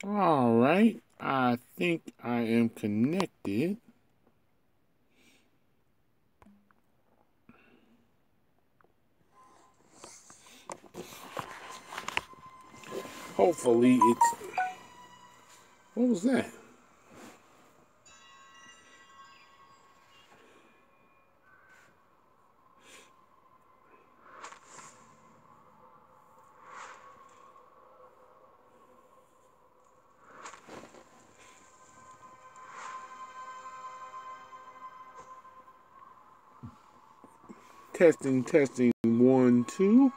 All right, I think I am connected. Hopefully it's... What was that? Testing, testing, 1, 2.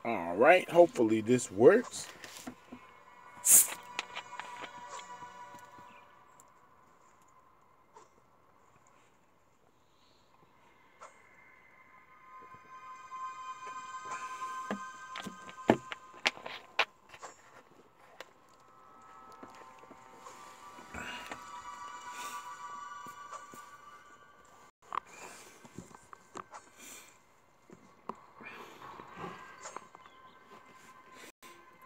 All right, hopefully this works.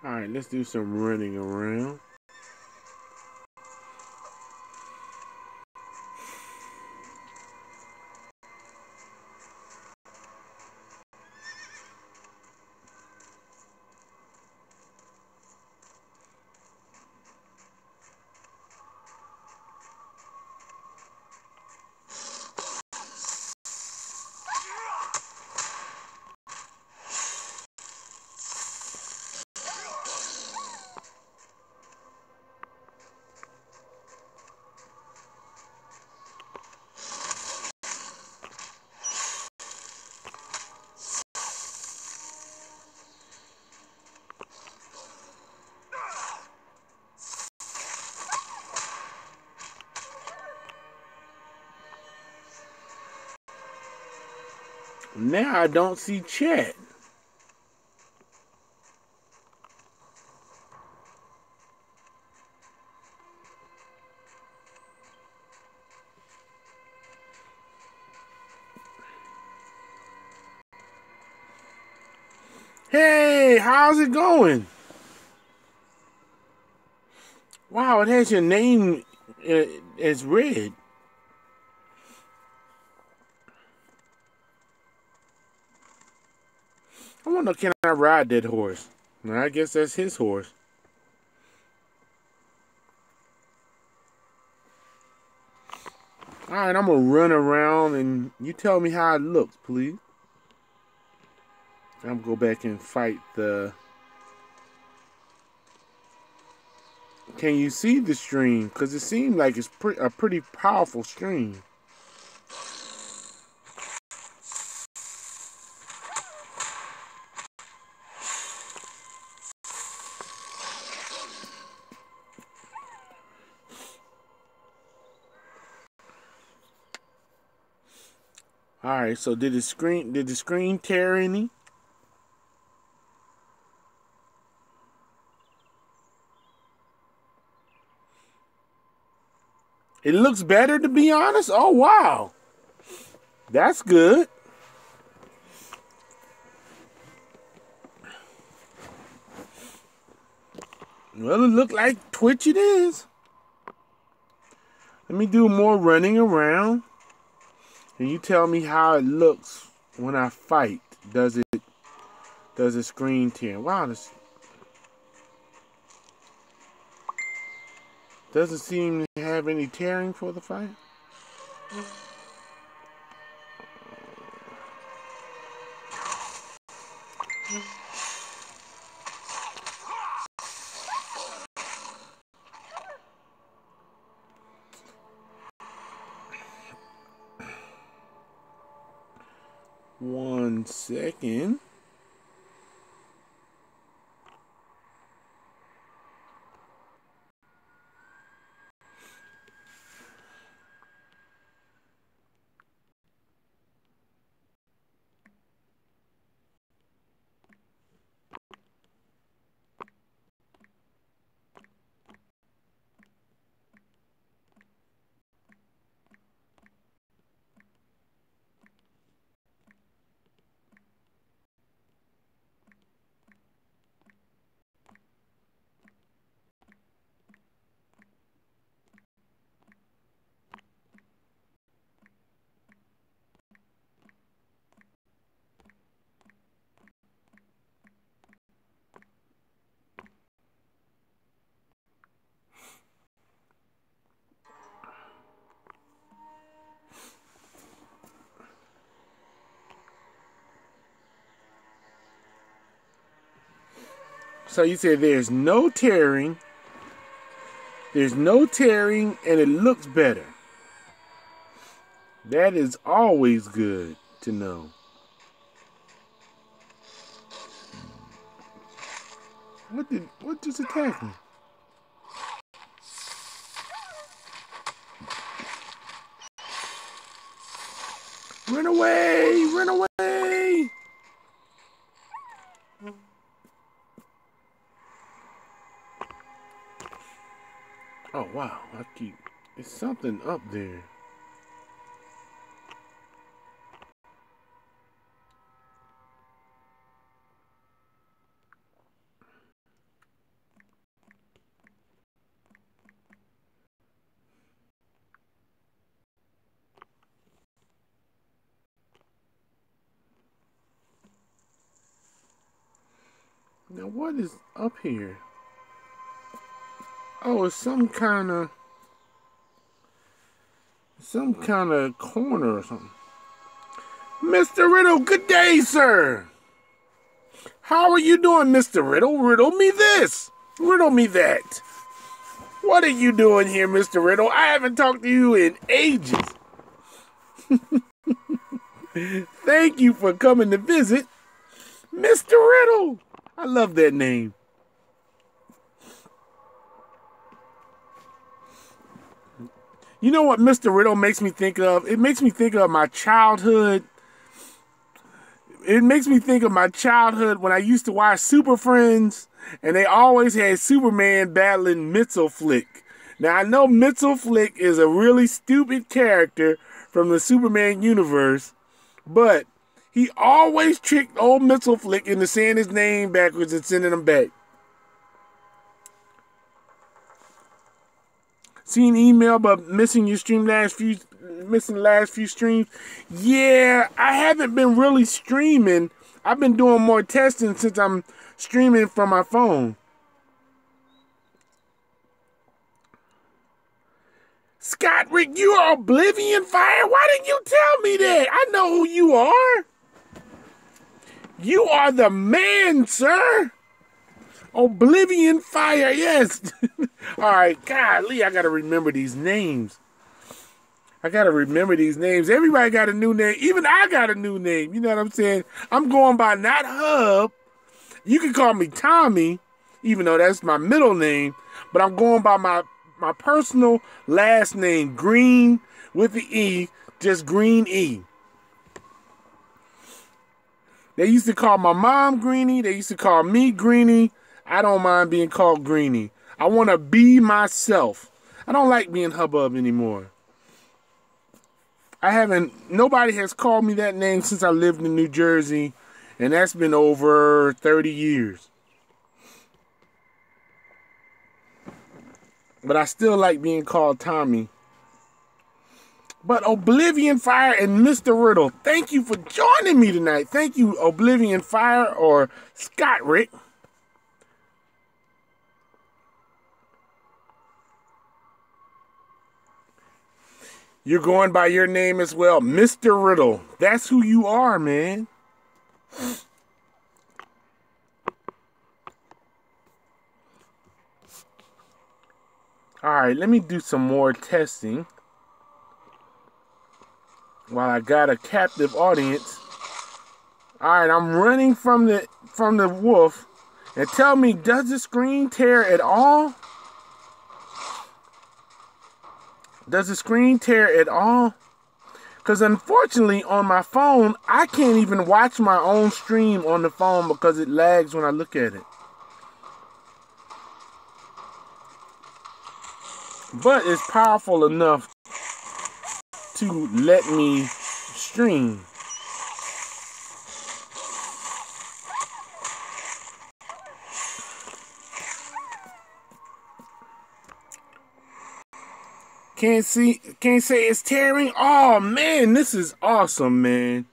All right, let's do some running around. Now I don't see chat. Hey, how's it going? Wow, it has your name as red. I wonder, can I ride that horse? I guess that's his horse. All right, I'm going to run around and you tell me how it looks, please. I'm going to go back and fight the... Can you see the stream? Because it seemed like it's a pretty powerful stream. All right, so did the screen tear any? It looks better, to be honest. Oh, wow. That's good. Well, it looked like Twitch it is. Let me do more running around. And you tell me how it looks when I fight. Does it screen tear? Wow, this doesn't seem to have any tearing for the fight. One second. So you said there's no tearing. There's no tearing, and it looks better. That is always good to know. What just attacked me? Run away! Run away! Oh wow, it's something up there. Now what is up here? Oh, it's some kind of corner or something. Mr. Riddle, good day, sir. How are you doing, Mr. Riddle? Riddle me this. Riddle me that. What are you doing here, Mr. Riddle? I haven't talked to you in ages. Thank you for coming to visit, Mr. Riddle. I love that name. You know what Mr. Riddle makes me think of? It makes me think of my childhood. It makes me think of my childhood when I used to watch Super Friends, and they always had Superman battling Mxyzptlk. Now, I know Mxyzptlk is a really stupid character from the Superman universe, but he always tricked old Mxyzptlk into saying his name backwards and sending him back. Seen email about missing last few streams. Yeah, I haven't been really streaming. I've been doing more testing since I'm streaming from my phone. Scott Rick, you are Oblivion Fire? Why didn't you tell me that? I know who you are. You are the man, sir. Oblivion Fire, yes. All right, golly, I got to remember these names. Everybody got a new name. Even I got a new name. You know what I'm saying? I'm going by not Hub. You can call me Tommy, even though that's my middle name. But I'm going by my personal last name, Green with the E, just Green E. They used to call my mom Greenie. They used to call me Greenie. I don't mind being called Greenie. I want to be myself. I don't like being Hubbub anymore. Nobody has called me that name since I lived in New Jersey, and that's been over 30 years. But I still like being called Tommy. But Oblivion Fire and Mr. Riddle, thank you for joining me tonight. Thank you, Oblivion Fire or Scott Rick. You're going by your name as well, Mr. Riddle. That's who you are, man. All right, let me do some more testing while I got a captive audience. All right, I'm running from the wolf. And tell me, does the screen tear at all? Does the screen tear at all? Because unfortunately, on my phone, I can't even watch my own stream on the phone because it lags when I look at it. But it's powerful enough to let me stream. Can't say it's tearing. Oh man, this is awesome, man.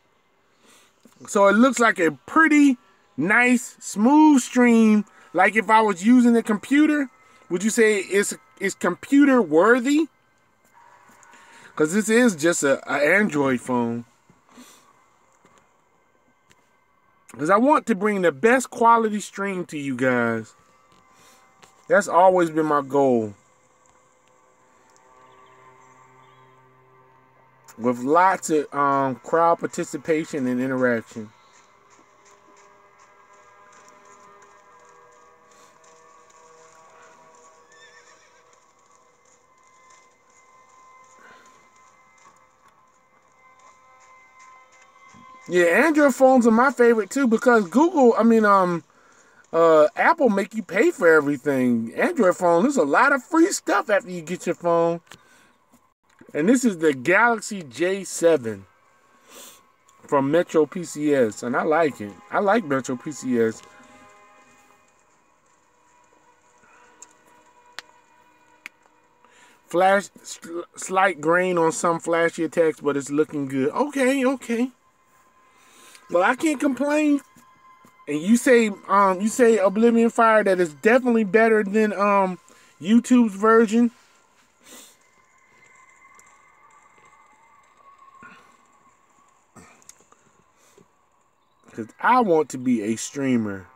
So it looks like a pretty nice, smooth stream. Like if I was using a computer, would you say it's computer worthy? Because this is just an Android phone. Because I want to bring the best quality stream to you guys. That's always been my goal. With lots of crowd participation and interaction. Yeah, Android phones are my favorite too because Apple make you pay for everything. Android phone, there's a lot of free stuff after you get your phone. And this is the Galaxy J7 from Metro PCS, and I like it. I like Metro PCS. Slight grain on some flashy attacks, but it's looking good. Okay. Well, I can't complain. And you say Oblivion Fire that is definitely better than YouTube's version. Because I want to be a streamer.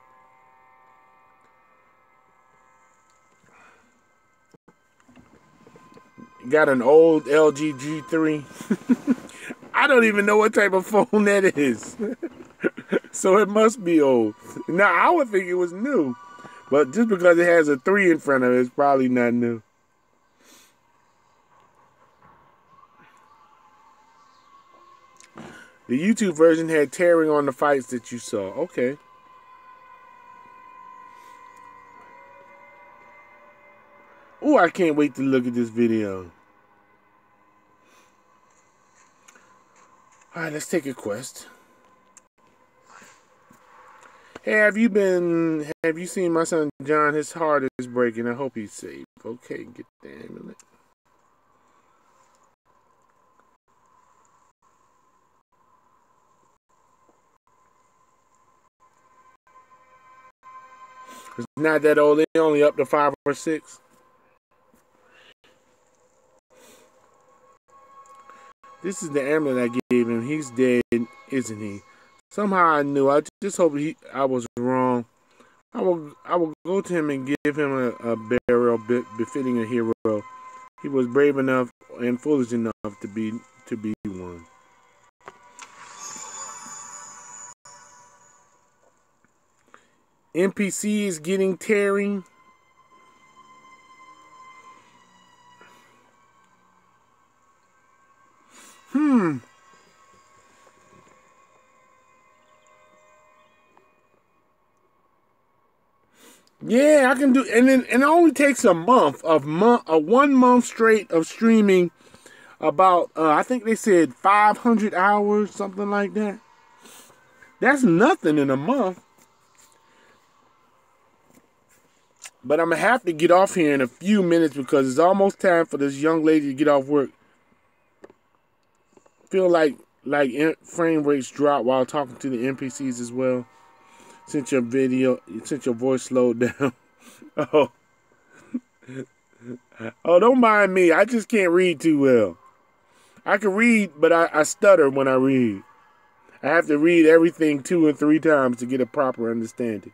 Got an old LG G3. I don't even know what type of phone that is. So it must be old. Now, I would think it was new. But just because it has a 3 in front of it, it's probably not new. The YouTube version had tearing on the fights that you saw. Okay. Oh, I can't wait to look at this video. Alright, let's take a quest. Hey, have you seen my son John? His heart is breaking. I hope he's safe. Okay, get the amulet. It's not that old. They're only up to 5 or 6. This is the amulet I gave him. He's dead, isn't he? Somehow I knew. I just hope I was wrong. I will go to him and give him a burial befitting a hero. He was brave enough and foolish enough to be one. NPC is getting tearing. Yeah, I can do, and it only takes a 1 month straight of streaming. About I think they said 500 hours, something like that. That's nothing in a month. But I'm gonna have to get off here in a few minutes because it's almost time for this young lady to get off work. Feel like frame rates drop while talking to the NPCs as well. Since your voice slowed down. Oh, don't mind me. I just can't read too well. I can read, but I stutter when I read. I have to read everything 2 and 3 times to get a proper understanding.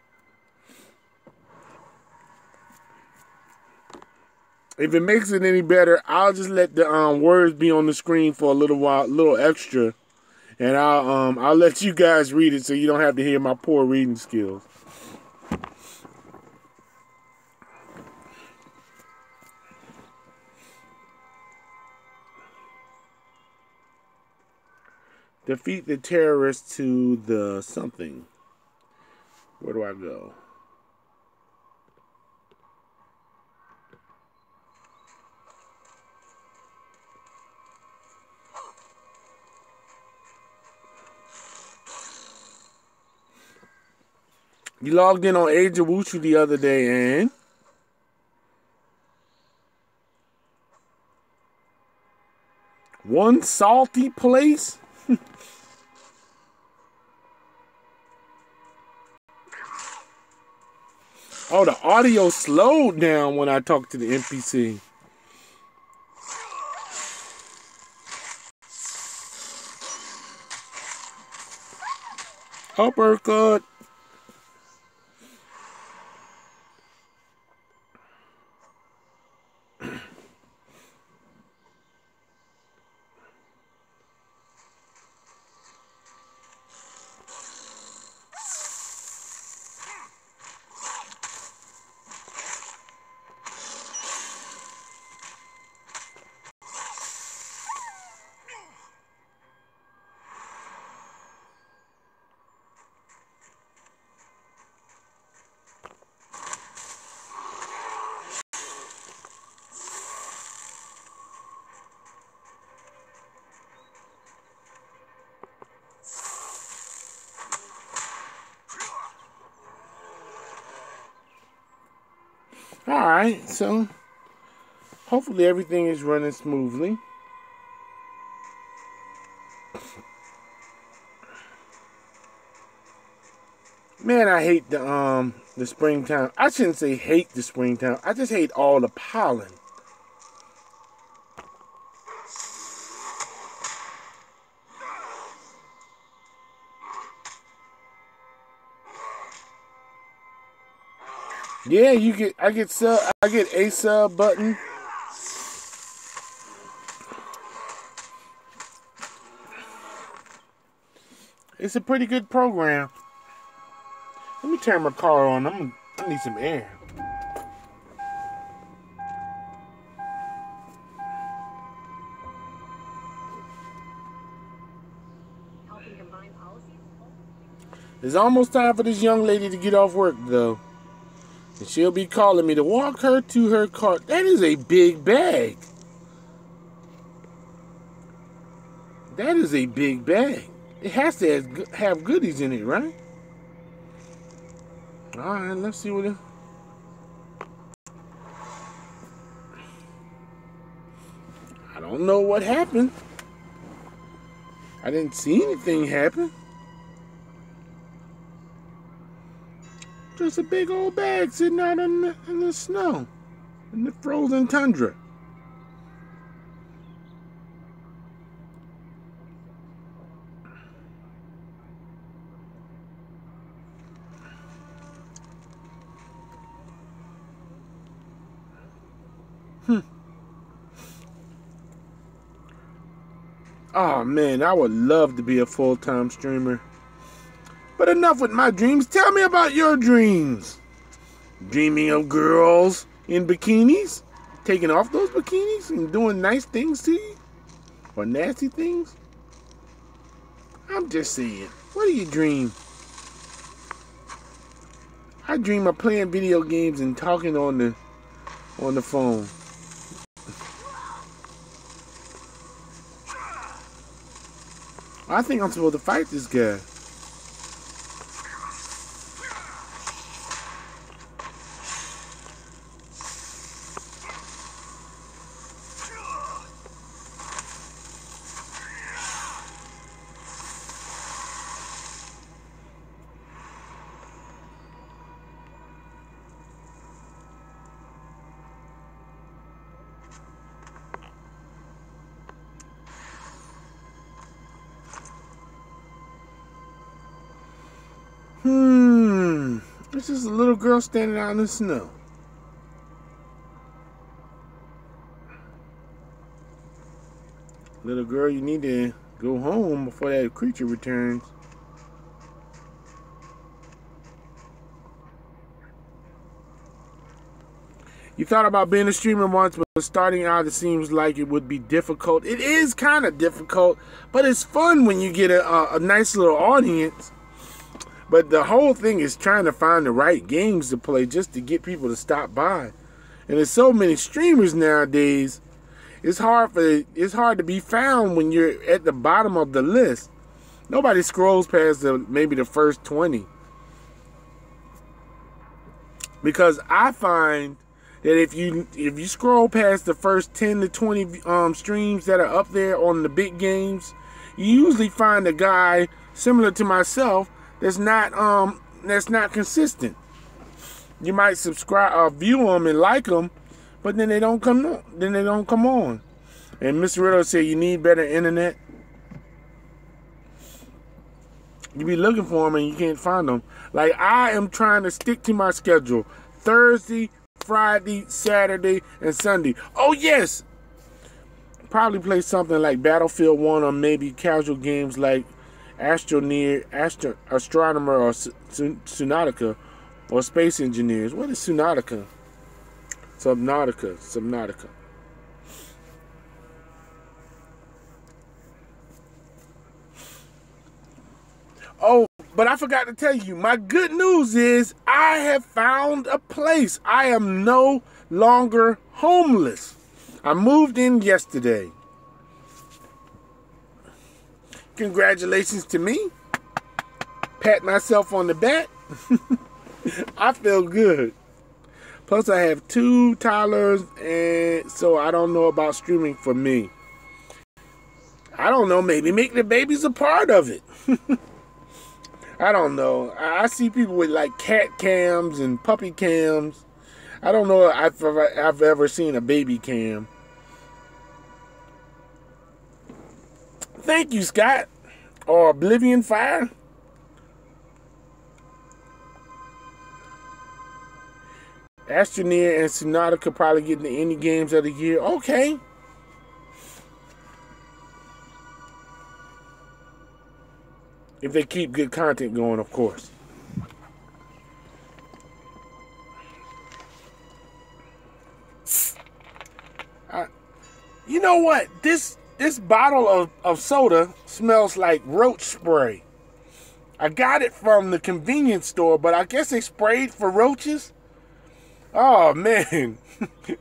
If it makes it any better, I'll just let the words be on the screen for a little while, a little extra, and I'll let you guys read it so you don't have to hear my poor reading skills. Defeat the terrorists to the something. Where do I go? You logged in on Age of Wushu the other day, and one salty place? Oh, the audio slowed down when I talked to the NPC. Uppercut. Alright, so hopefully everything is running smoothly. Man, I hate the springtime. I shouldn't say hate the springtime. I just hate all the pollen. Yeah, I get a sub button. It's a pretty good program. Let me turn my car on. I need some air. It's almost time for this young lady to get off work, though. And she'll be calling me to walk her to her car. That is a big bag. That is a big bag. It has to have goodies in it, right? Alright, let's see what it... I don't know what happened. I didn't see anything happen. Just a big old bag sitting out in the snow, in the frozen tundra. Oh man, I would love to be a full-time streamer. But enough with my dreams. Tell me about your dreams. Dreaming of girls in bikinis? Taking off those bikinis and doing nice things to you? Or nasty things? I'm just saying. What do you dream? I dream of playing video games and talking on the phone. I think I'm supposed to fight this guy. It's just a little girl standing out in the snow. Little girl, you need to go home before that creature returns. You thought about being a streamer once, but starting out it seems like it would be difficult. It is kind of difficult, but it's fun when you get a nice little audience. But the whole thing is trying to find the right games to play just to get people to stop by. And there's so many streamers nowadays. It's hard to be found when you're at the bottom of the list. Nobody scrolls past maybe the first 20. Because I find that if you scroll past the first 10 to 20 streams that are up there on the big games, you usually find a guy similar to myself that's not consistent. You might subscribe, view them and like them, but then they don't come on. And Mr. Riddle said you need better internet. You be looking for them and you can't find them. Like, I am trying to stick to my schedule. Thursday, Friday, Saturday, and Sunday. Oh, yes. Probably play something like Battlefield 1 or maybe casual games like Astroneer, Astronomer, or Subnautica, or Space Engineers. What is Subnautica? Subnautica. Oh, but I forgot to tell you, my good news is I have found a place. I am no longer homeless. I moved in yesterday. Congratulations to me. Pat myself on the back. I feel good. Plus, I have 2 toddlers, and so I don't know about streaming for me. I don't know, maybe make the babies a part of it. I don't know. I see people with like cat cams and puppy cams. I don't know if I've ever seen a baby cam. Thank you, Scott. Or Oblivion Fire. Astroneer and Subnautica probably getting the indie games of the year. Okay. If they keep good content going, of course. You know what? This bottle of soda smells like roach spray. I got it from the convenience store, but I guess they sprayed for roaches. Oh, man.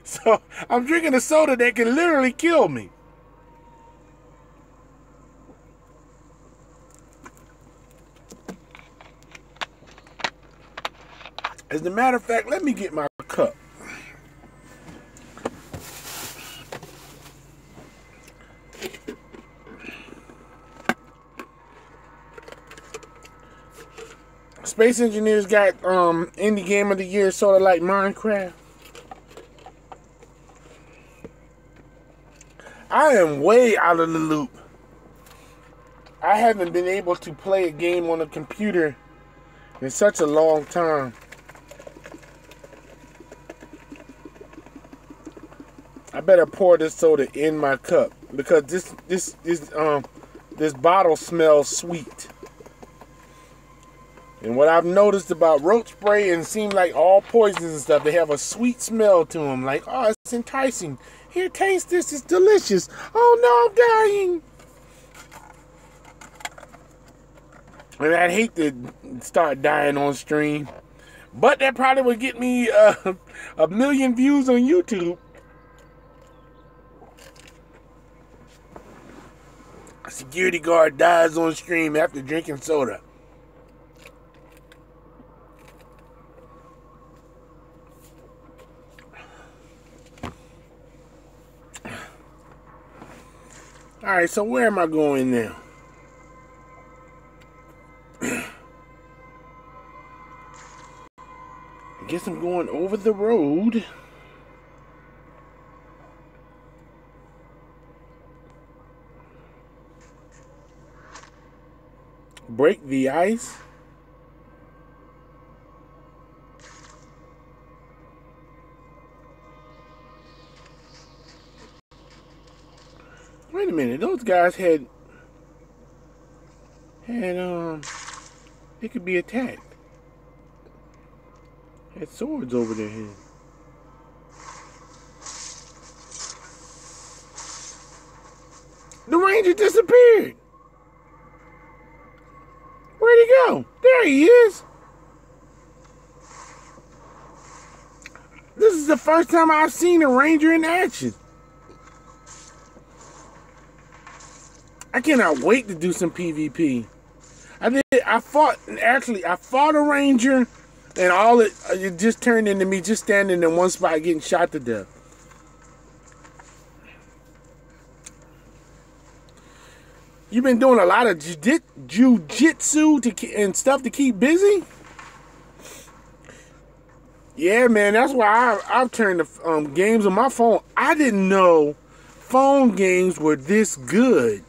So I'm drinking a soda that can literally kill me. As a matter of fact, let me get my cup. Space Engineers got indie game of the year, sort of like Minecraft. I am way out of the loop. I haven't been able to play a game on a computer in such a long time. I better pour this soda in my cup because this bottle smells sweet. And what I've noticed about roach spray, and it seems like all poisons and stuff, they have a sweet smell to them. Like, oh, it's enticing. Here, taste this. It's delicious. Oh, no, I'm dying. And I'd hate to start dying on stream. But that probably would get me a million views on YouTube. A security guard dies on stream after drinking soda. Alright, so where am I going now? I guess I'm going over the road. Break the ice. Wait a minute, those guys had they could be attacked. Had swords over their head. The ranger disappeared. Where'd he go? There he is. This is the first time I've seen a ranger in action. I cannot wait to do some PvP. I fought a ranger, and all it just turned into me just standing in one spot getting shot to death. You've been doing a lot of jujitsu and stuff to keep busy? Yeah, man, that's why I've turned the games on my phone. I didn't know phone games were this good.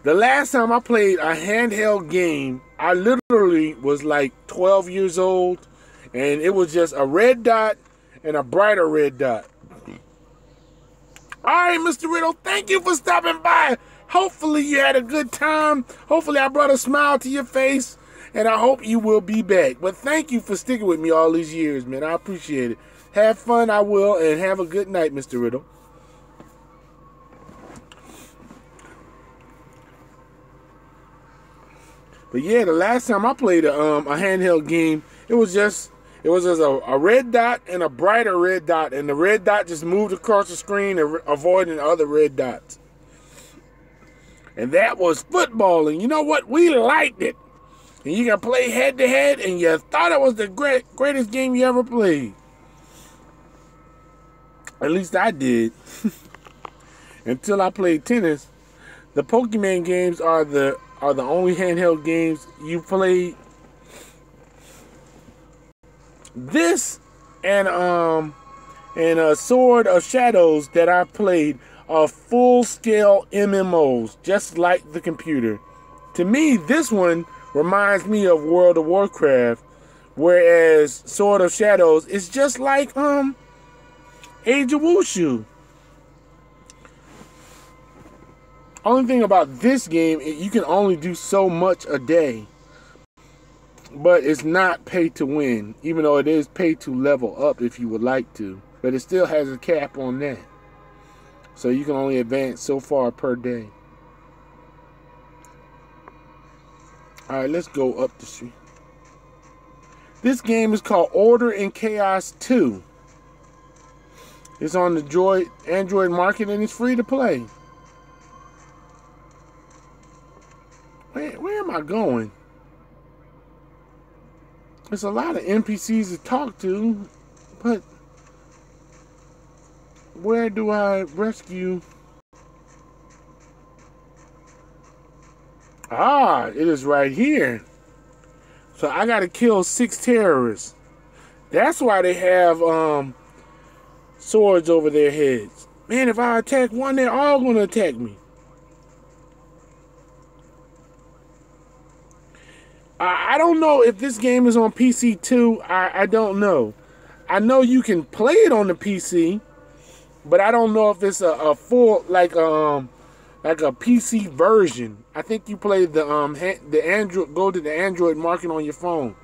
The last time I played a handheld game, I literally was like 12 years old, and it was just a red dot and a brighter red dot. All right, Mr. Riddle, thank you for stopping by. Hopefully you had a good time. Hopefully I brought a smile to your face, and I hope you will be back. But thank you for sticking with me all these years, man. I appreciate it. Have fun, I will, and have a good night, Mr. Riddle. But yeah, the last time I played a handheld game, it was just a red dot and a brighter red dot, and the red dot just moved across the screen, avoiding other red dots. And that was football, and you know what? We liked it. And you can play head to head, and you thought it was the greatest game you ever played. At least I did. Until I played tennis. The Pokemon games are the only handheld games you played. This and Sword of Shadows that I played are full-scale MMOs, just like the computer. To me, this one reminds me of World of Warcraft, whereas Sword of Shadows is just like Age of Wushu. Only thing about this game, you can only do so much a day. But it's not pay to win, even though it is pay to level up if you would like to. But it still has a cap on that. So you can only advance so far per day. Alright, let's go up the street. This game is called Order in Chaos 2. It's on the Android market, and it's free to play. Where am I going? There's a lot of NPCs to talk to, but where do I rescue? Ah, it is right here. So I gotta kill 6 terrorists. That's why they have swords over their heads. Man, if I attack one, they're all gonna attack me. I don't know if this game is on PC too. I don't know. I know you can play it on the PC, but I don't know if it's a full like a PC version. I think you play the Android. Go to the Android market on your phone,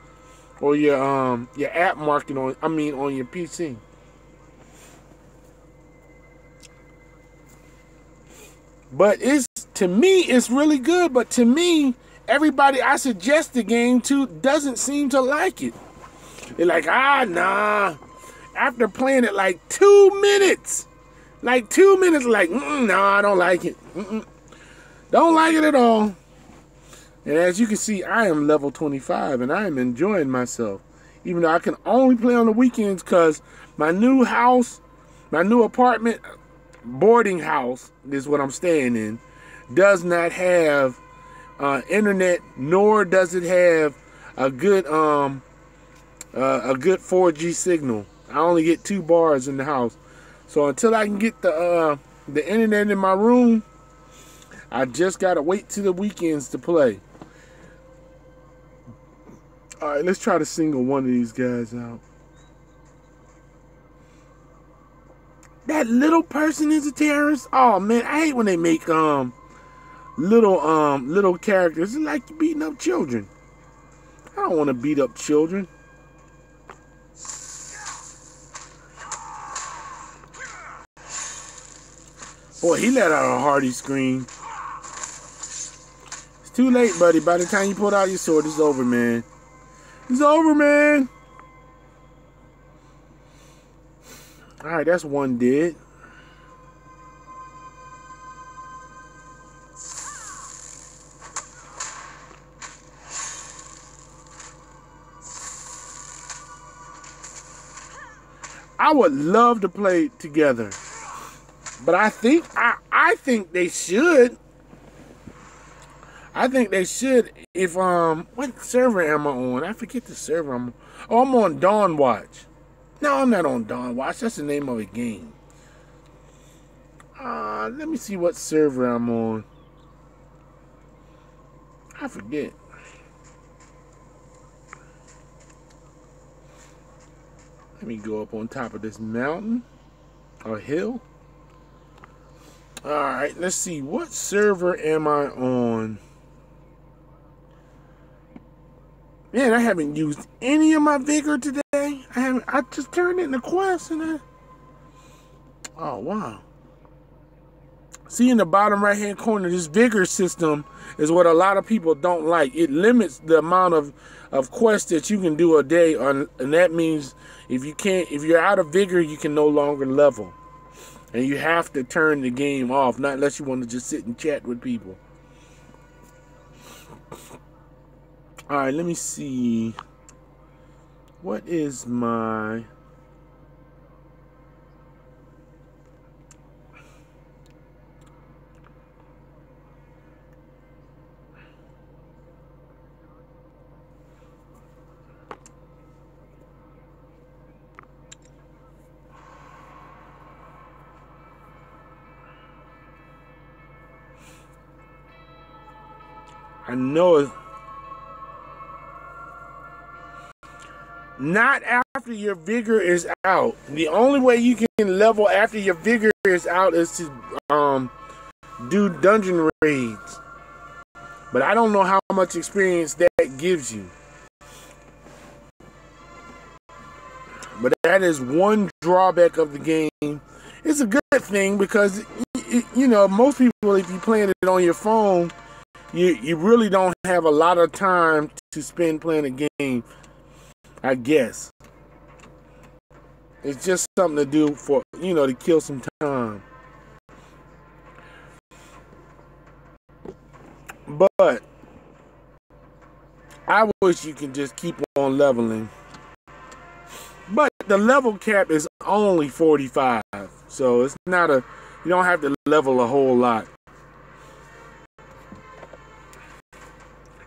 or your app market on your PC. But to me it's really good. But to me, everybody I suggest the game to doesn't seem to like it. They're like, nah. After playing it like 2 minutes, like, no, I don't like it. Don't like it at all. And as you can see, I am level 25, and I am enjoying myself. Even though I can only play on the weekends because my new house, my new apartment, boarding house is what I'm staying in, does not have internet, nor does it have a good 4G signal. I only get 2 bars in the house. So until I can get the internet in my room, I just gotta wait till the weekends to play. Alright, let's try to single one of these guys out. That little person is a terrorist? Oh man, I hate when they make little characters. It's like beating up children. I don't want to beat up children. Boy, he let out a hearty scream. It's too late, buddy. By the time you pull out your sword, it's over, man. It's over, man. Alright, that's one dead. I would love to play together, but I think they should. I think they should. If what server am I on? I forget the server I'm on. Oh, I'm on Dawn Watch. No, I'm not on Dawn Watch. That's the name of a game. Let me see what server I'm on. forget. Let me go up on top of this mountain or hill. Alright, let's see. What server am I on? Man, I haven't used any of my vigor today. I just turned in the quest and oh wow. See in the bottom right hand corner, this vigor system is what a lot of people don't like. It limits the amount of quests that you can do a day, and that means if you're out of vigor, you can no longer level. And you have to turn the game off, not unless you want to just sit and chat with people. Alright, let me see. What is my... I know it. Not after your vigor is out. The only way you can level after your vigor is out is to do dungeon raids. But I don't know how much experience that gives you. But that is one drawback of the game. It's a good thing because, you know, most people, if you're playing it on your phone, you really don't have a lot of time to spend playing a game, I guess. It's just something to do for, you know, to kill some time. But I wish you could just keep on leveling. But the level cap is only 45. So it's not you don't have to level a whole lot.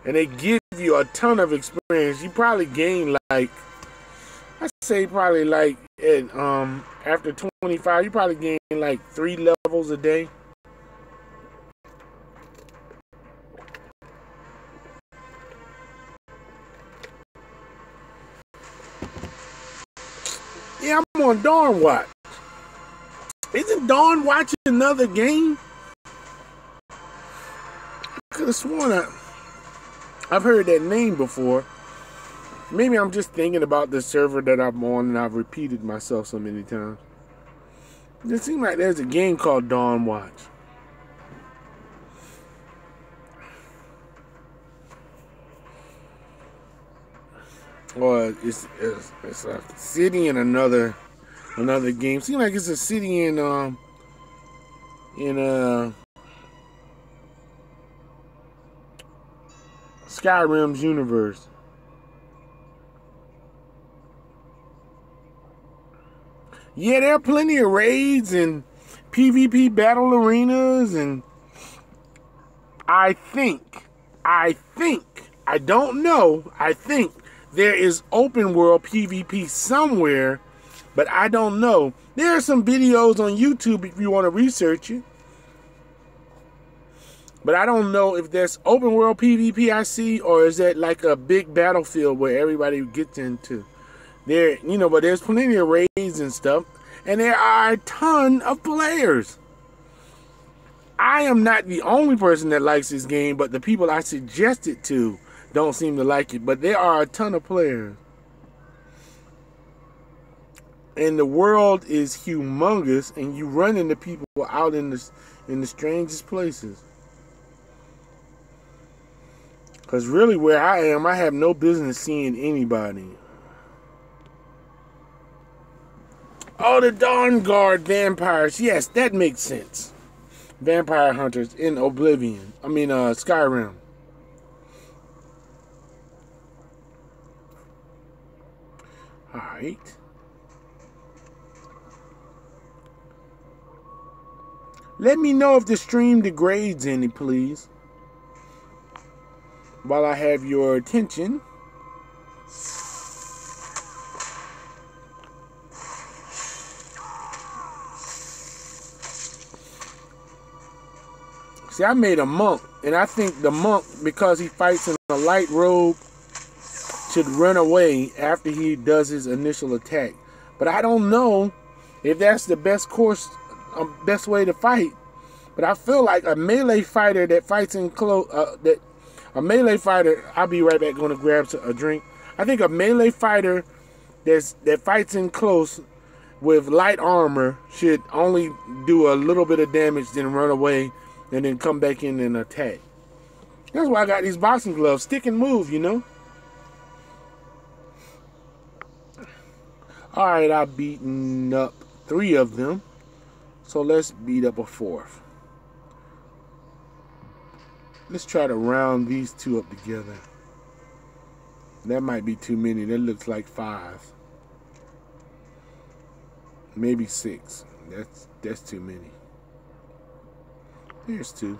And they give you a ton of experience. You probably gain like, I'd say probably like at after 25, you probably gain like 3 levels a day. Yeah, I'm on Dawn Watch. Isn't Dawn Watch another game? I could have sworn I've heard that name before. Maybe I'm just thinking about the server that I'm on and I've repeated myself so many times. It seems like there's a game called Dawn Watch. Or it's a city in another game. Seems like it's a city in Skyrim's universe. Yeah, there are plenty of raids and PvP battle arenas, and I think, I don't know, I think there is open world PvP somewhere, but I don't know. There are some videos on YouTube if you want to research it. But I don't know if there's open world PvP I see, or is that like a big battlefield where everybody gets into. There, you know, but there's plenty of raids and stuff, and there are a ton of players. I am not the only person that likes this game, but the people I suggest it to don't seem to like it. But there are a ton of players. And the world is humongous, and you run into people out in the strangest places. Because really where I am, I have no business seeing anybody. Oh, the Dawnguard vampires. Yes, that makes sense. Vampire hunters in Oblivion. I mean, Skyrim. Alright. Let me know if the stream degrades any, please. While I have your attention. See, I made a monk, and I think the monk, because he fights in a light robe, should run away after he does his initial attack. But I don't know if that's the best course, best way to fight. But I feel like a melee fighter that fights in close, a melee fighter. I'll be right back. Going to grab a drink. I think a melee fighter that fights in close with light armor should only do a little bit of damage, then run away, and then come back in and attack. That's why I got these boxing gloves. Stick and move, you know. All right, I've beaten up 3 of them, so let's beat up a 4th. Let's try to round these 2 up together. That might be too many. That looks like 5. Maybe 6. That's too many. Here's 2.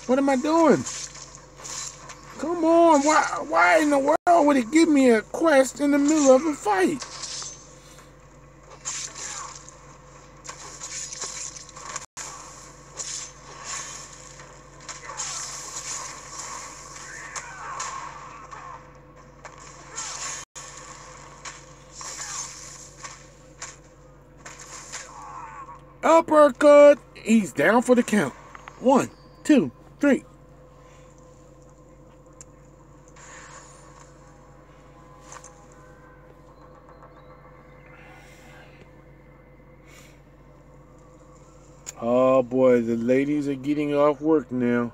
What am I doing? Come on, why in the world would it give me a quest in the middle of a fight? Uppercut! He's down for the count. 1, 2, 3. Oh boy, the ladies are getting off work now.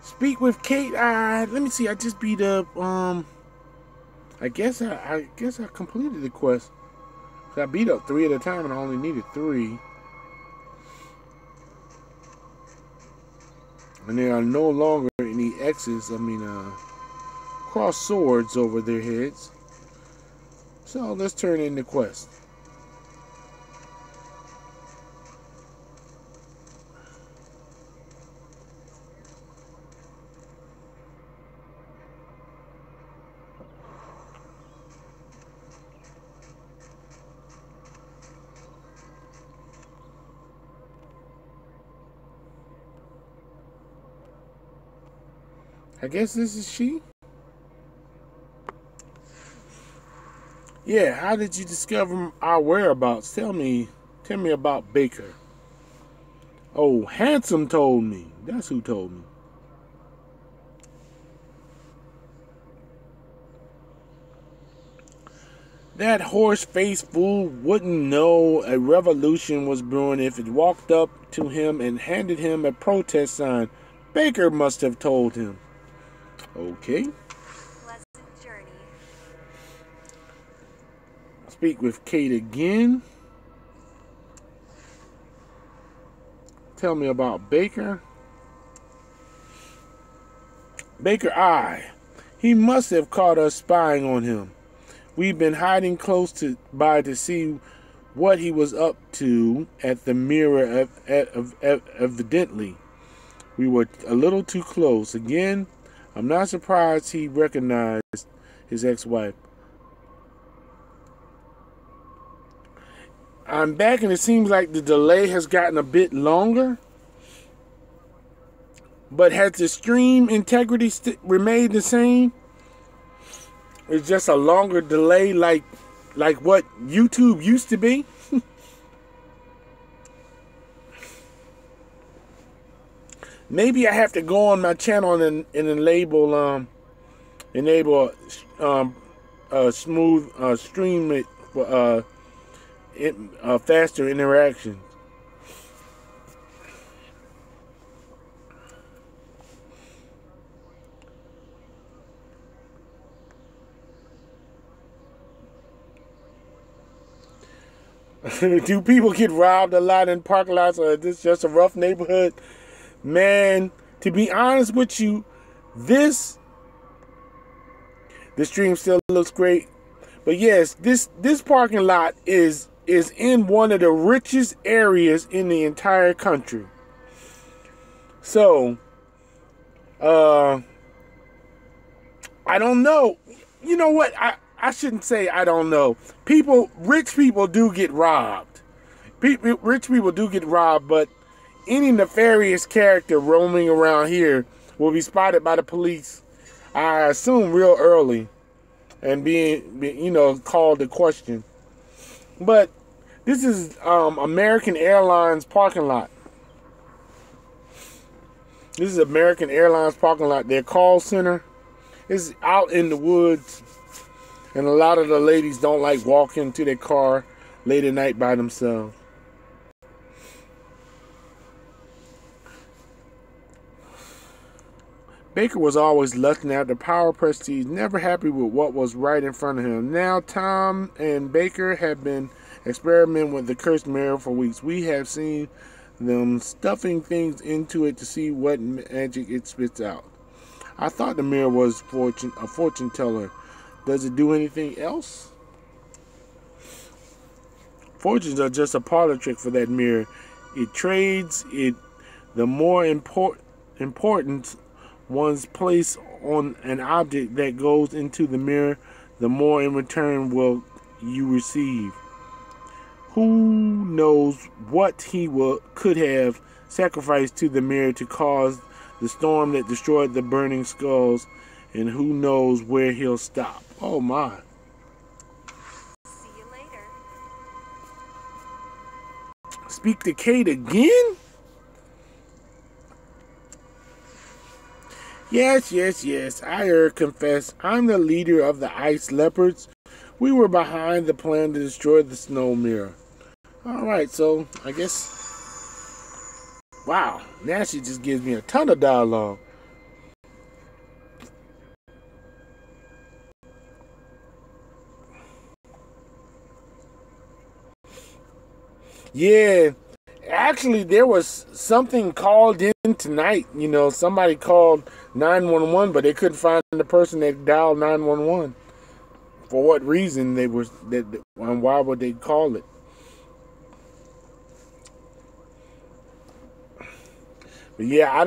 Speak with Kate. Let me see. I just beat up. I guess I completed the quest. So I beat up 3 at a time, and I only needed 3. And there are no longer any X's. Cross swords over their heads. So let's turn in the quest. I guess this is she. Yeah, how did you discover our whereabouts? Tell me about Baker. Oh, Handsome told me. That's who told me. That horse-faced fool wouldn't know a revolution was brewing if it walked up to him and handed him a protest sign. Baker must have told him. Okay. Pleasant journey. Speak with Kate again. Tell me about Baker. Baker, he must have caught us spying on him. We've been hiding close by to see what he was up to at the mirror. Evidently, we were a little too close. Again, I'm not surprised he recognized his ex-wife. I'm back, and it seems like the delay has gotten a bit longer. But has the stream integrity remained the same? It's just a longer delay like what YouTube used to be? Maybe I have to go on my channel and enable smooth stream it for faster interaction. Do people get robbed a lot in parking lots, or is this just a rough neighborhood? Man, to be honest with you, the stream still looks great. But yes, this parking lot is in one of the richest areas in the entire country. So, Uh, I don't know. You know what? I shouldn't say I don't know. Rich people do get robbed. Rich people do get robbed, but any nefarious character roaming around here will be spotted by the police, I assume, real early, and being called to question. But this is American Airlines parking lot. This is American Airlines parking lot. Their call center is out in the woods, and a lot of the ladies don't like walking to their car late at night by themselves. Baker was always lusting after power, prestige, never happy with what was right in front of him. Now Tom and Baker have been experimenting with the cursed mirror for weeks. We have seen them stuffing things into it to see what magic it spits out. I thought the mirror was a fortune teller. Does it do anything else? Fortunes are just a parlor trick for that mirror. It trades it. The more important one's place on an object that goes into the mirror, the more in return will you receive. Who knows what he could have sacrificed to the mirror to cause the storm that destroyed the burning skulls, and who knows where he'll stop. Oh my. See you later. Speak to Kate again? Yes. I confess. I'm the leader of the Ice Leopards. We were behind the plan to destroy the snow mirror. Alright, so I guess... Wow, now she just gives me a ton of dialogue. Yeah, actually, there was something called in tonight. Somebody called 911, but they couldn't find the person that dialed 911. For what reason and why would they call it? But yeah, I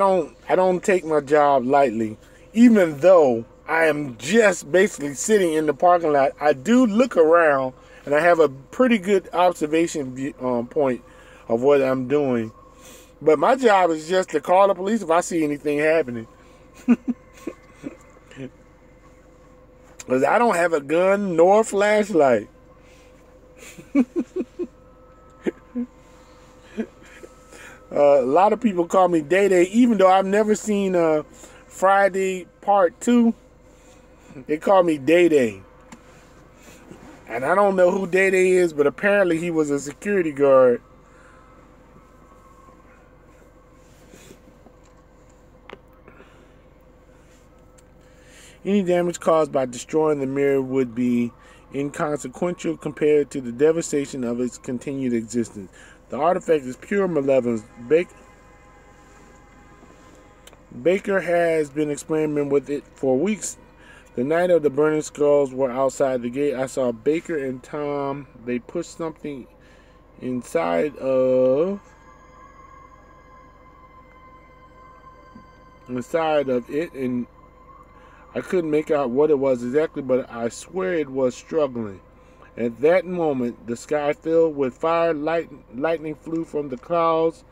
don't take my job lightly. Even though I am just basically sitting in the parking lot, I do look around and I have a pretty good observation point of what I'm doing. But my job is just to call the police if I see anything happening. Because I don't have a gun nor a flashlight. A lot of people call me Day Day, even though I've never seen Friday Part 2. They call me Day Day. And I don't know who Day Day is, but apparently he was a security guard. Any damage caused by destroying the mirror would be inconsequential compared to the devastation of its continued existence. The artifact is pure malevolence. Baker has been experimenting with it for weeks. The night of the burning skulls were outside the gate. I saw Baker and Tom. They pushed something inside of it, and I couldn't make out what it was exactly, but I swear it was struggling. At that moment, the sky filled with fire, lightning flew from the clouds,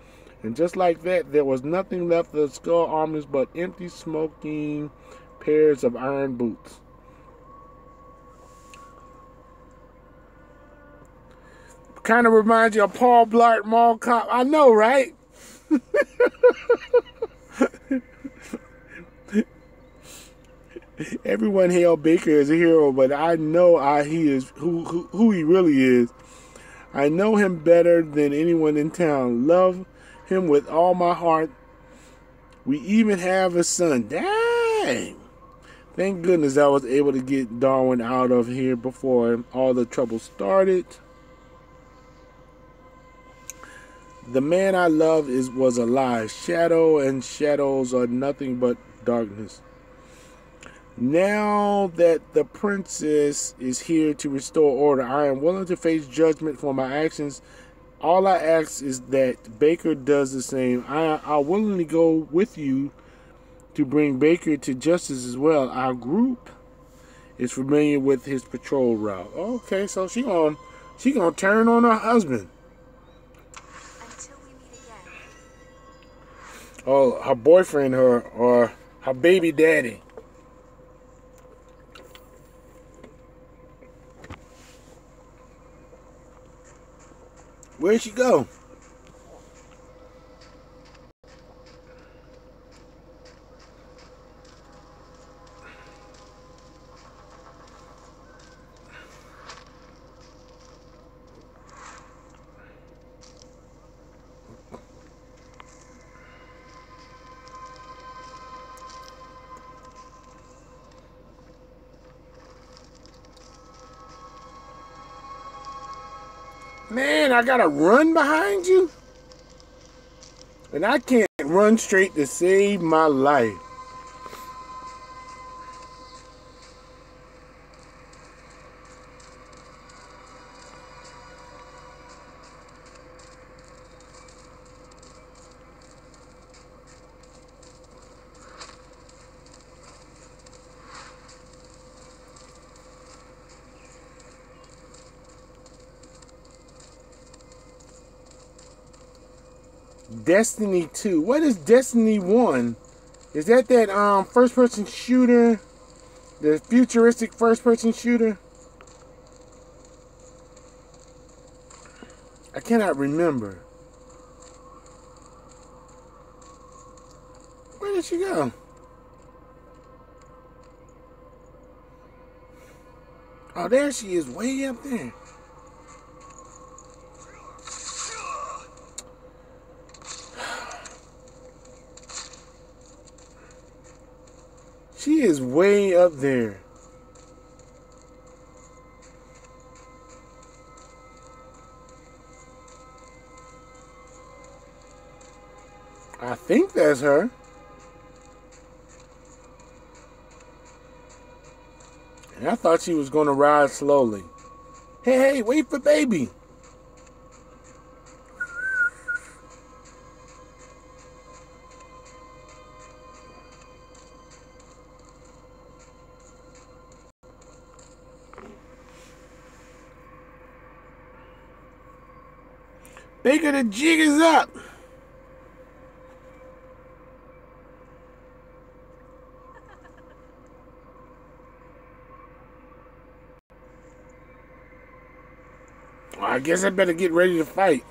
and just like that, there was nothing left of the skull armies but empty, smoking pairs of iron boots. Kind of reminds you of Paul Blart Mall Cop. I know, right? Everyone hailed Baker as a hero, but I know he is who he really is. I know him better than anyone in town. Love him with all my heart. We even have a son. Dang! Thank goodness I was able to get Darwin out of here before all the trouble started. The man I love was alive. Shadow and shadows are nothing but darkness. Now that the princess is here to restore order, I am willing to face judgment for my actions. All I ask is that Baker does the same. I'll willingly go with you to bring Baker to justice as well. Our group is familiar with his patrol route. Okay, so she gonna turn on her husband. Until we meet again. Oh, her boyfriend, or her baby daddy. Where'd she go? Man, I gotta run behind you? And I can't run straight to save my life. Destiny 2. What is Destiny 1? Is that first person shooter? The futuristic first person shooter? I cannot remember. Where did she go? Oh, there she is, way up there. She is way up there. I think that's her. And I thought she was going to ride slowly. Hey, wait for baby. Baker, the jig is up. Well, I guess I better get ready to fight.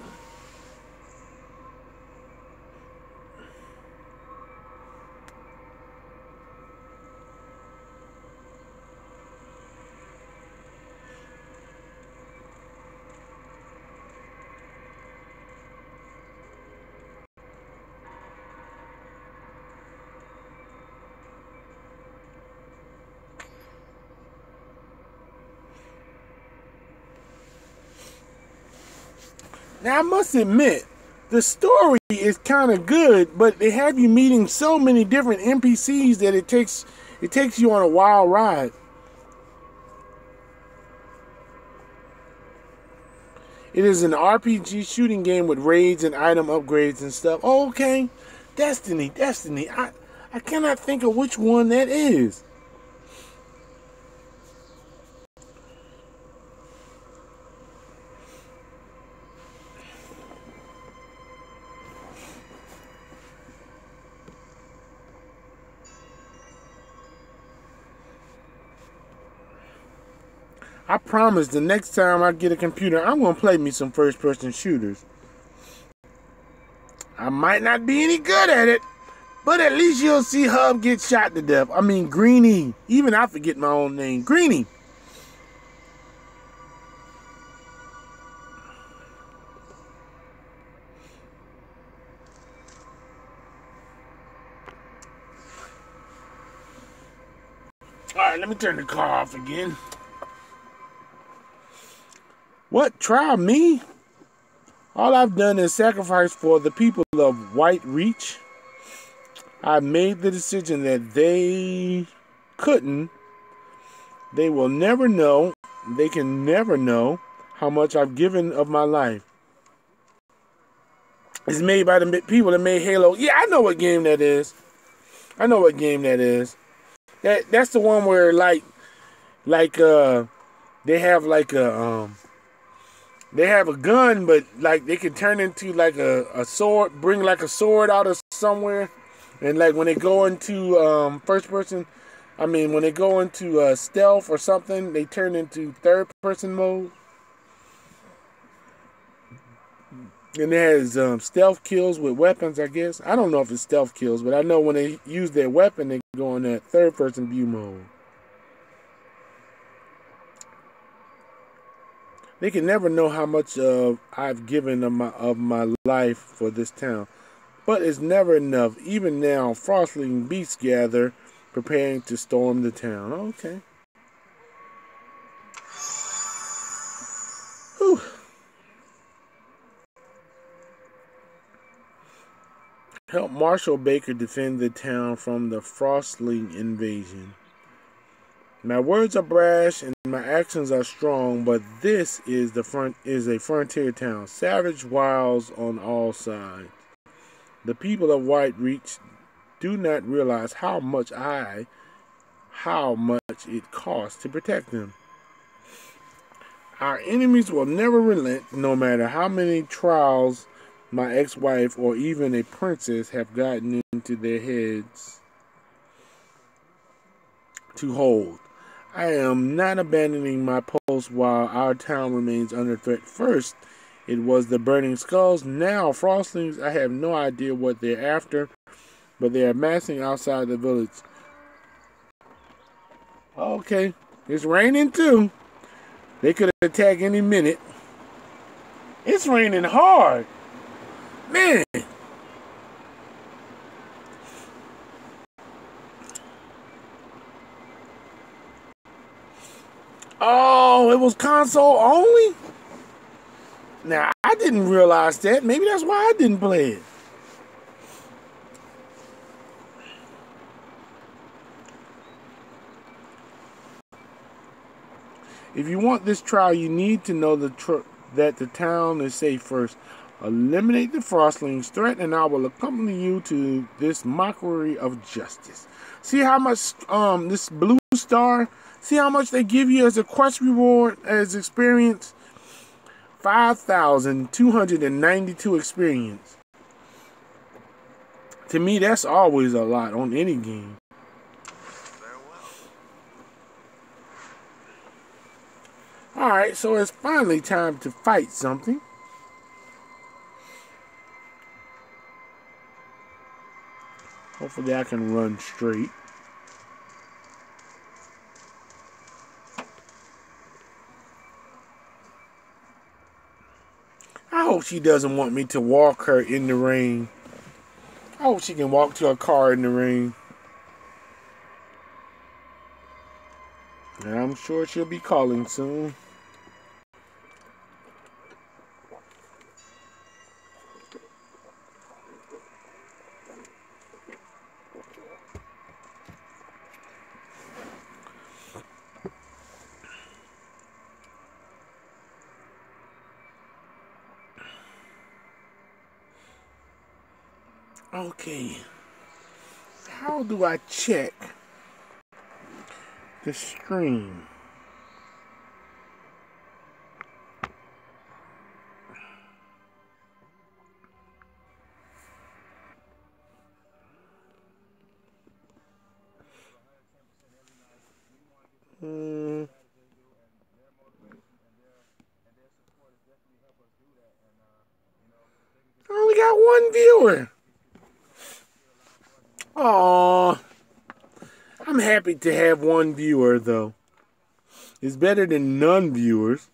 Now, I must admit, the story is kind of good, but they have you meeting so many different NPCs that it takes you on a wild ride. It is an RPG shooting game with raids and item upgrades and stuff. Oh, okay. Destiny. I cannot think of which one that is. I promise the next time I get a computer, I'm going to play me some first-person shooters. I might not be any good at it, but at least you'll see Hub get shot to death. I mean, Greenie. Even I forget my own name. Greenie. All right, let me turn the car off again. What? Try me? All I've done is sacrifice for the people of White Reach. I made the decision that they couldn't. They will never know. They can never know how much I've given of my life. It's made by the people that made Halo. Yeah, I know what game that is. I know what game that is. That's the one where like they have like they have a gun, but like they can turn into like a sword, bring like a sword out of somewhere, and like when they go into first person, I mean when they go into stealth or something, they turn into third person mode. And it has stealth kills with weapons, I guess. I don't know if it's stealth kills, but I know when they use their weapon, they go in that third person view mode. They can never know how much I've given of my life for this town. But it's never enough. Even now, frostling beasts gather, preparing to storm the town. Okay. Whew. Help Marshal Baker defend the town from the frostling invasion. My words are brash and my actions are strong, but this is a frontier town. Savage wilds on all sides. The people of Whitereach do not realize how much it costs to protect them. Our enemies will never relent, no matter how many trials my ex-wife or even a princess have gotten into their heads to hold. I am not abandoning my post while our town remains under threat. First, it was the Burning Skulls. Now, Frostlings, I have no idea what they're after, but they are massing outside the village. Okay, it's raining too. They could attack any minute. It's raining hard. Man. Oh, it was console only? Now, I didn't realize that. Maybe that's why I didn't play it. If you want this trial, you need to know that the town is safe first. Eliminate the Frostlings threat, and I will accompany you to this mockery of justice. See how much this blue star, see how much they give you as a quest reward, as experience? 5,292 experience. To me, that's always a lot on any game. Alright, so it's finally time to fight something. Hopefully I can run straight. I hope she doesn't want me to walk her in the rain. I hope she can walk to her car in the rain. And I'm sure she'll be calling soon. Okay. How do I check the stream? I only got one viewer. Aww. I'm happy to have one viewer, though. It's better than none viewers.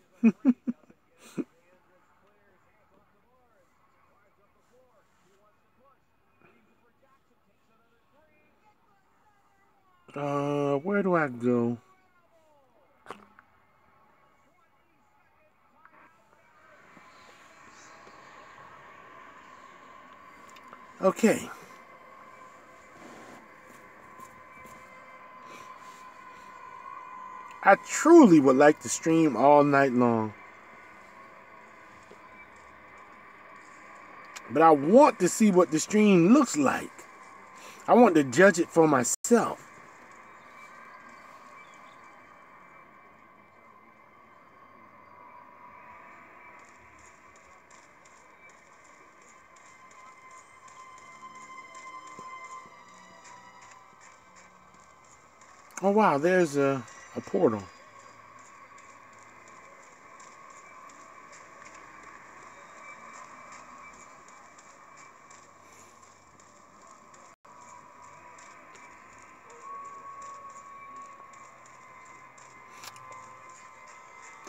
Where do I go? Okay. I truly would like to stream all night long. But I want to see what the stream looks like. I want to judge it for myself. Oh wow, there's a portal.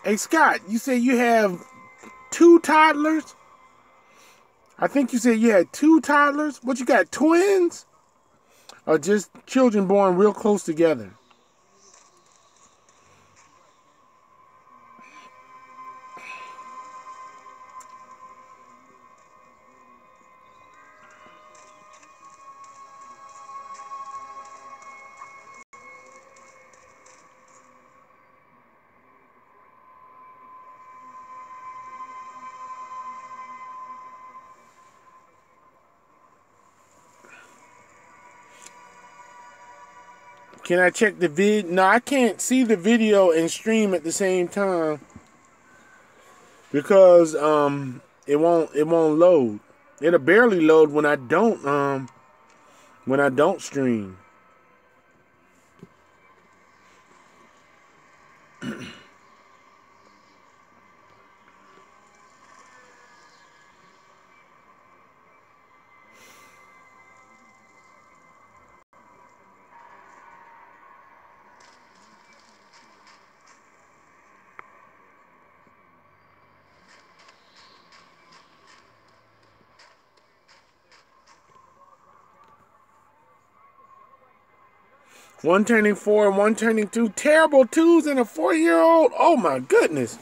Hey Scott, you said you have 2 toddlers? I think you said you had 2 toddlers. What, you got twins? Or just children born real close together? Can I check the vid? No, I can't see the video and stream at the same time because it won't load. It'll barely load when I don't stream. One turning 4 and one turning 2. Terrible 2s and a 4-year-old. Oh my goodness.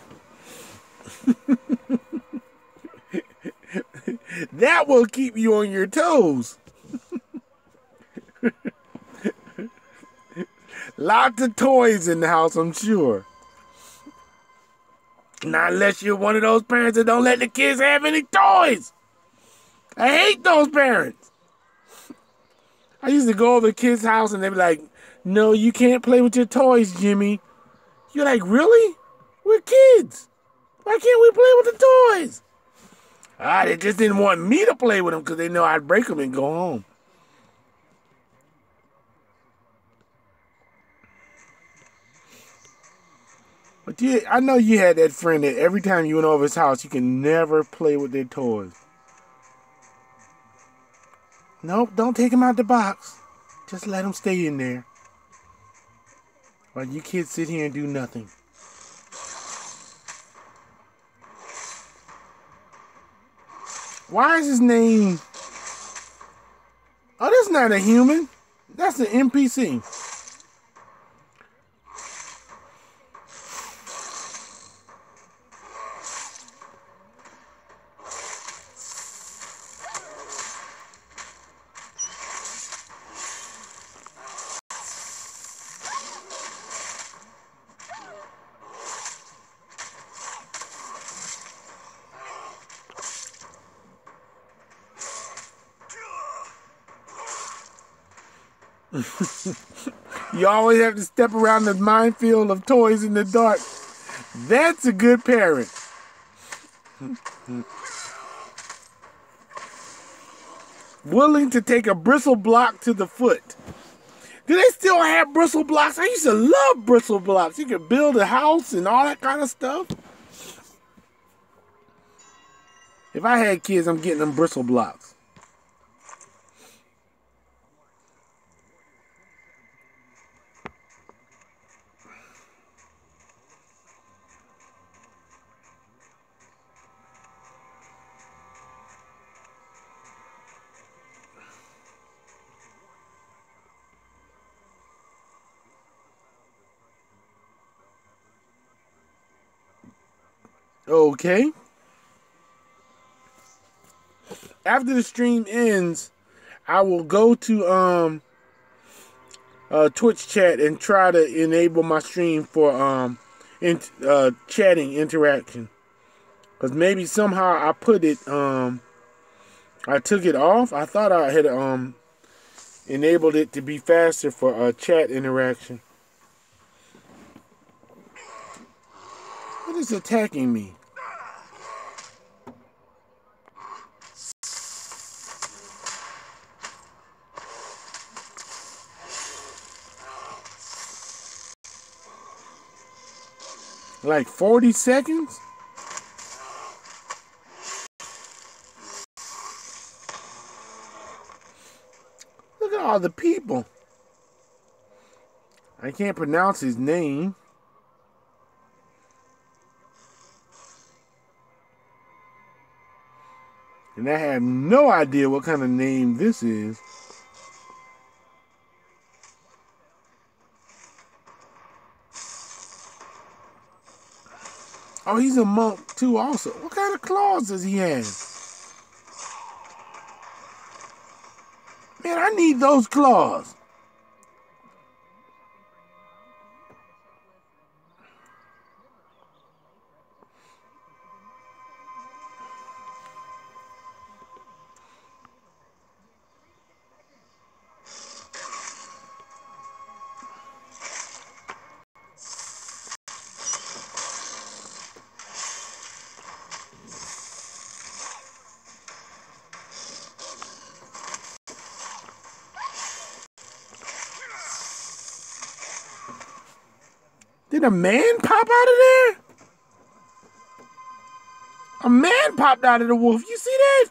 That will keep you on your toes. Lots of toys in the house, I'm sure. Not unless you're one of those parents that don't let the kids have any toys. I hate those parents. I used to go over to the kids' house and they'd be like, no, you can't play with your toys, Jimmy. You're like, really? We're kids. Why can't we play with the toys? They just didn't want me to play with them because they know I'd break them and go home. But I know you had that friend that every time you went over his house, you can never play with their toys. Nope, don't take them out the box. Just let them stay in there. While you kids sit here and do nothing. Why is his name? Oh, that's not a human. That's an NPC. You always have to step around the minefield of toys in the dark. That's a good parent. Willing to take a bristle block to the foot. Do they still have bristle blocks? I used to love bristle blocks. You could build a house and all that kind of stuff. If I had kids, I'm getting them bristle blocks. Okay. After the stream ends, I will go to Twitch chat and try to enable my stream for chatting interaction. Cause maybe somehow I put it I took it off. I thought I had enabled it to be faster for chat interaction. What is attacking me? Like 40 seconds? Look at all the people. I can't pronounce his name. And I have no idea what kind of name this is. Oh, he's a monk too also. What kind of claws does he have? Man, I need those claws. Did a man pop out of there? A man popped out of the wolf. You see that?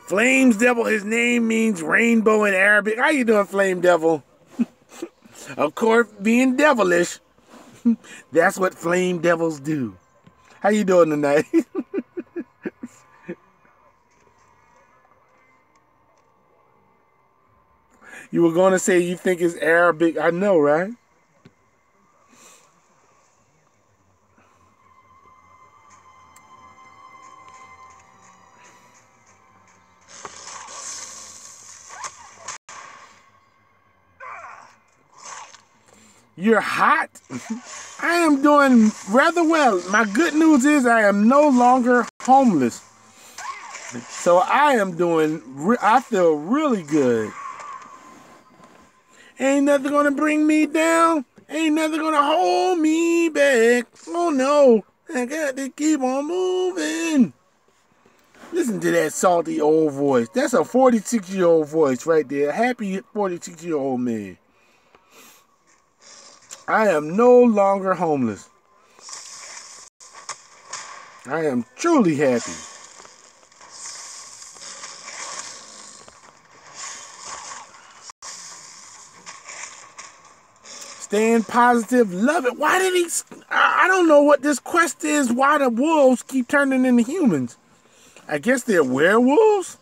Flames Devil, his name means rainbow in Arabic. How you doing, Flame Devil? Of course, being devilish, that's what Flame Devils do. How you doing tonight? You were going to say you think it's Arabic. I know, right? You're hot? I am doing rather well. My good news is I am no longer homeless. So I am I feel really good. Ain't nothing gonna bring me down. Ain't nothing gonna hold me back. Oh no, I got to keep on moving. Listen to that salty old voice. That's a 46-year-old voice right there. Happy 46-year-old man. I am no longer homeless. I am truly happy. Staying positive, love it. Why did he? I don't know what this quest is. Why the wolves keep turning into humans? I guess they're werewolves?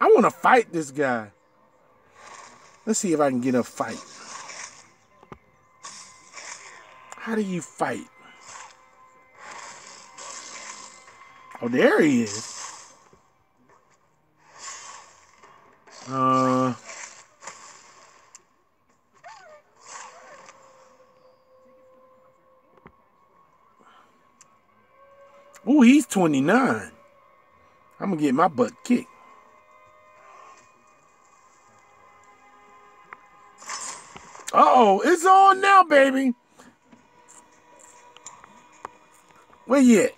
I want to fight this guy. Let's see if I can get a fight. How do you fight? Oh, there he is. Ooh, he's 29. I'm gonna get my butt kicked. Uh-oh, it's on now, baby. Where you at?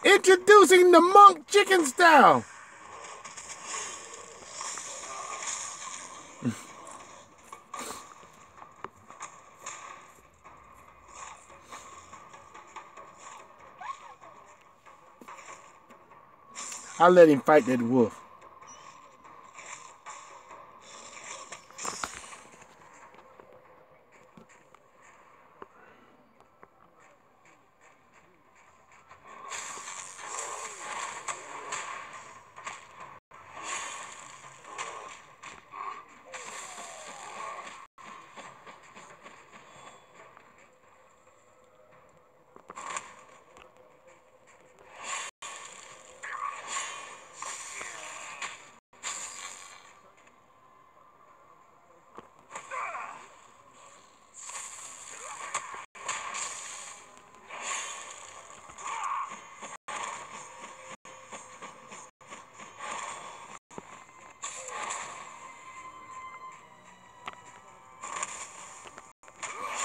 Introducing the monk chicken style. I'll let him fight that wolf.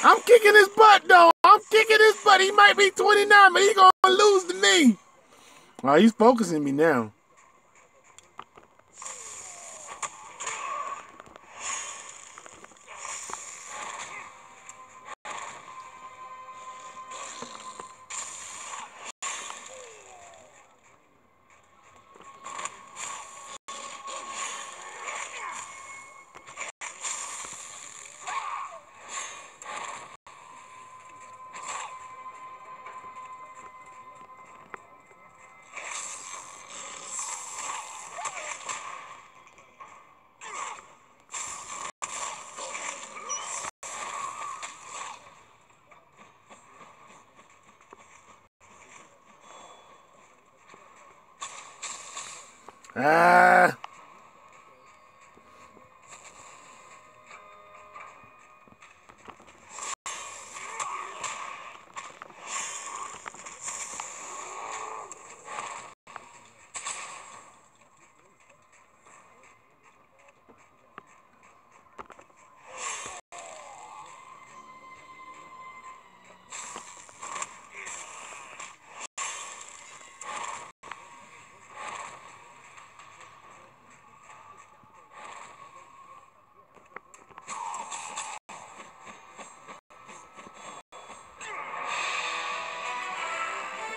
I'm kicking his butt, though. I'm kicking his butt. He might be 29, but he's going to lose to me. Oh, he's focusing me now. Ah.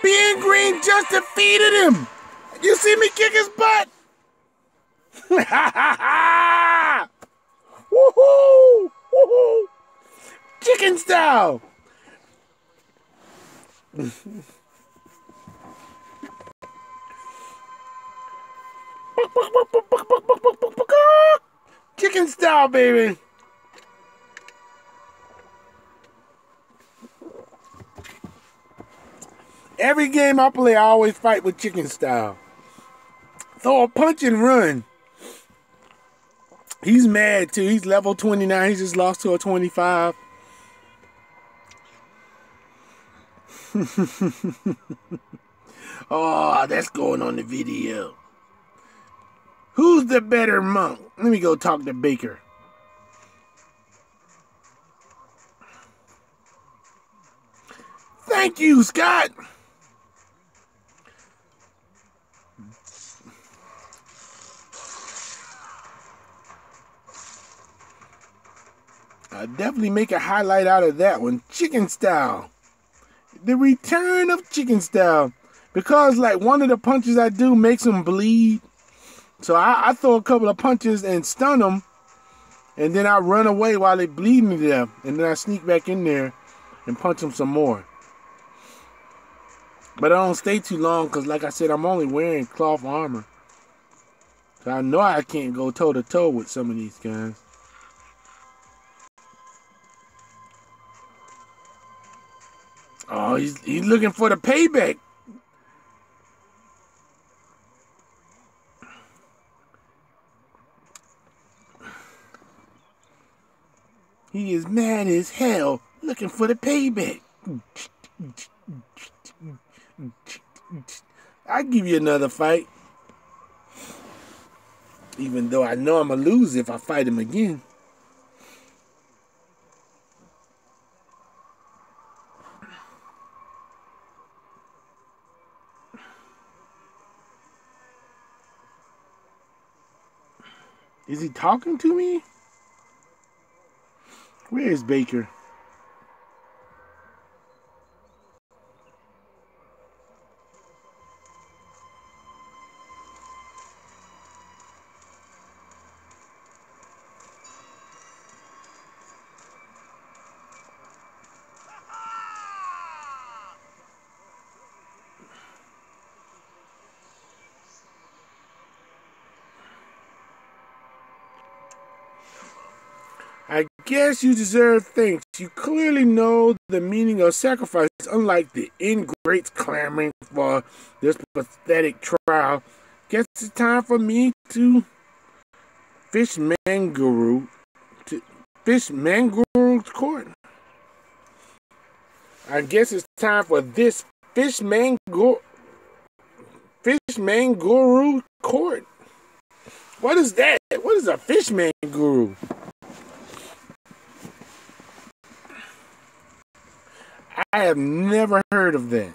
Being Green just defeated him. You see me kick his butt? Woohoo! Woohoo! Chicken style. Chicken style, baby. Every game I play, I always fight with chicken style. Throw a punch and run. He's mad too. He's level 29. He just lost to a 25. Oh, that's going on the video. Who's the better monk? Let me go talk to Baker. Thank you, Scott. I'll definitely make a highlight out of that one. Chicken style. The return of chicken style. Because like one of the punches I do makes him bleed. So I throw a couple of punches and stun them. And then I run away while they bleeding to death. And then I sneak back in there and punch them some more. But I don't stay too long because like I said, I'm only wearing cloth armor. So I know I can't go toe to toe with some of these guys. Oh, he's looking for the payback. He is mad as hell, looking for the payback. I'll give you another fight. Even though I know I'm going to lose if I fight him again. Is he talking to me? Where is Baker? guess you deserve thanks. You clearly know the meaning of sacrifice, unlike the ingrates clamoring for this pathetic trial. Guess it's time for me to fish Mangaru's court. I guess it's time for this fish Manguru court. What is that? What is a fishman guru? I have never heard of that.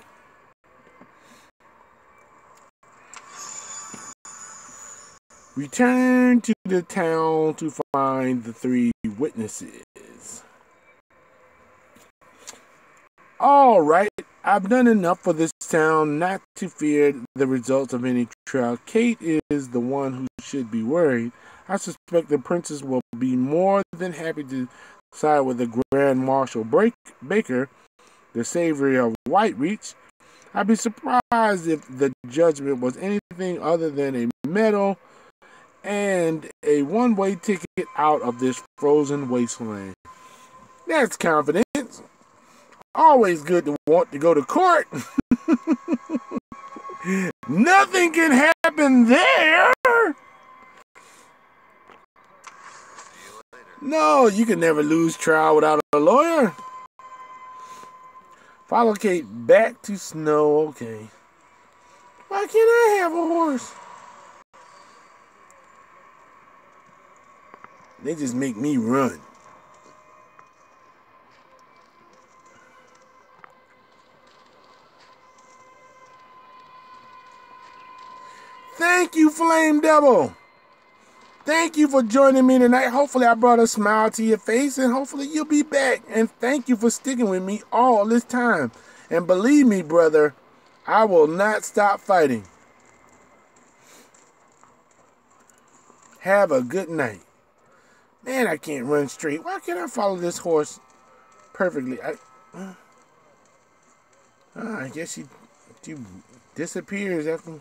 Return to the town to find the 3 witnesses. All right, I've done enough for this town not to fear the results of any trial. Kate is the one who should be worried. I suspect the princess will be more than happy to side with the Grand Marshal Baker, the savior of Whitereach. I'd be surprised if the judgment was anything other than a medal and a one-way ticket out of this frozen wasteland. That's confidence. Always good to want to go to court. Nothing can happen there. No, you can never lose trial without a lawyer. Follow Kate back to Snow. Okay. Why can't I have a horse? They just make me run. Thank you, Flame Devil. Thank you for joining me tonight. Hopefully I brought a smile to your face, and hopefully you'll be back. And thank you for sticking with me all this time. And believe me, brother, I will not stop fighting. Have a good night. Man, I can't run straight. Why can't I follow this horse perfectly? I guess she disappears after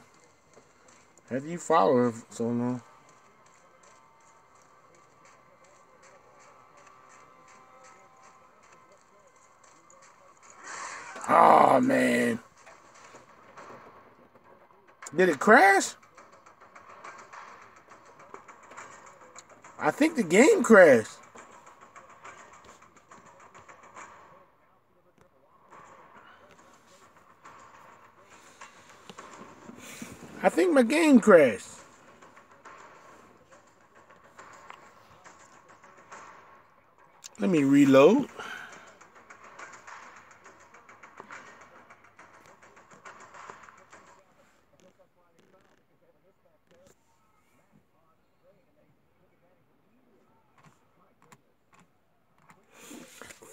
you follow her so long. Oh, man. Did it crash? I think the game crashed. I think my game crashed. Let me reload.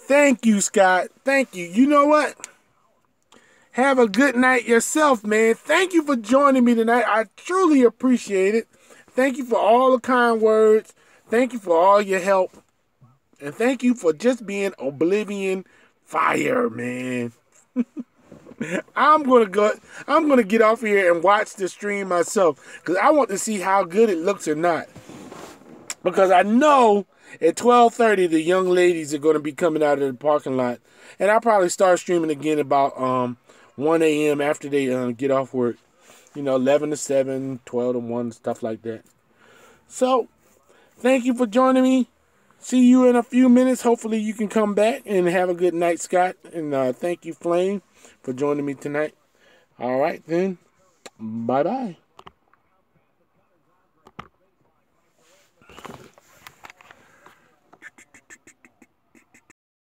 Thank you, Scott. Thank you. You know what? Have a good night yourself, man. Thank you for joining me tonight. I truly appreciate it. Thank you for all the kind words. Thank you for all your help. And thank you for just being Oblivion Fire, man. I'm gonna get off here and watch the stream myself, because I want to see how good it looks or not. Because I know at 12:30 the young ladies are going to be coming out of the parking lot, and I'll probably start streaming again about 1 a.m. after they get off work. You know, 11 to 7, 12 to 1, stuff like that. So, thank you for joining me. See you in a few minutes. Hopefully you can come back, and have a good night, Scott. And thank you, Flame, for joining me tonight. All right, then. Bye-bye.